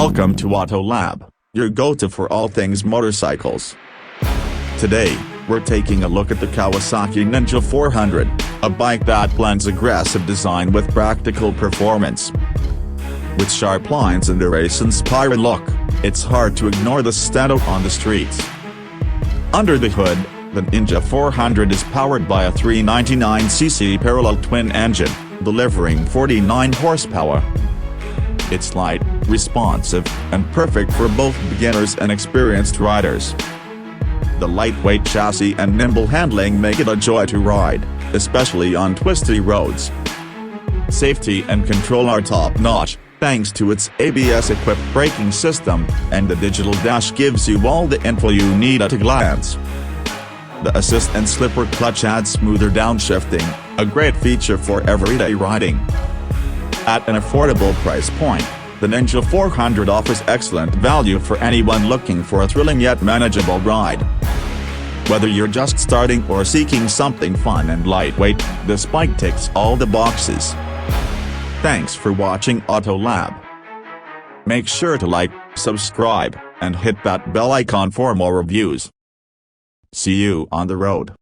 Welcome to Auto Lab, your go-to for all things motorcycles. Today, we're taking a look at the Kawasaki Ninja 400, a bike that blends aggressive design with practical performance. With sharp lines and a race-inspired look, it's hard to ignore the stand out on the streets. Under the hood, the Ninja 400 is powered by a 399cc parallel twin engine, delivering 49 horsepower. It's light, responsive, and perfect for both beginners and experienced riders. The lightweight chassis and nimble handling make it a joy to ride, especially on twisty roads. Safety and control are top-notch, thanks to its ABS-equipped braking system, and the digital dash gives you all the info you need at a glance. The assist and slipper clutch adds smoother downshifting, a great feature for everyday riding. At an affordable price point, the Ninja 400 offers excellent value for anyone looking for a thrilling yet manageable ride. Whether you're just starting or seeking something fun and lightweight, this bike ticks all the boxes. Thanks for watching Auto Lab. Make sure to like, subscribe, and hit that bell icon for more reviews. See you on the road.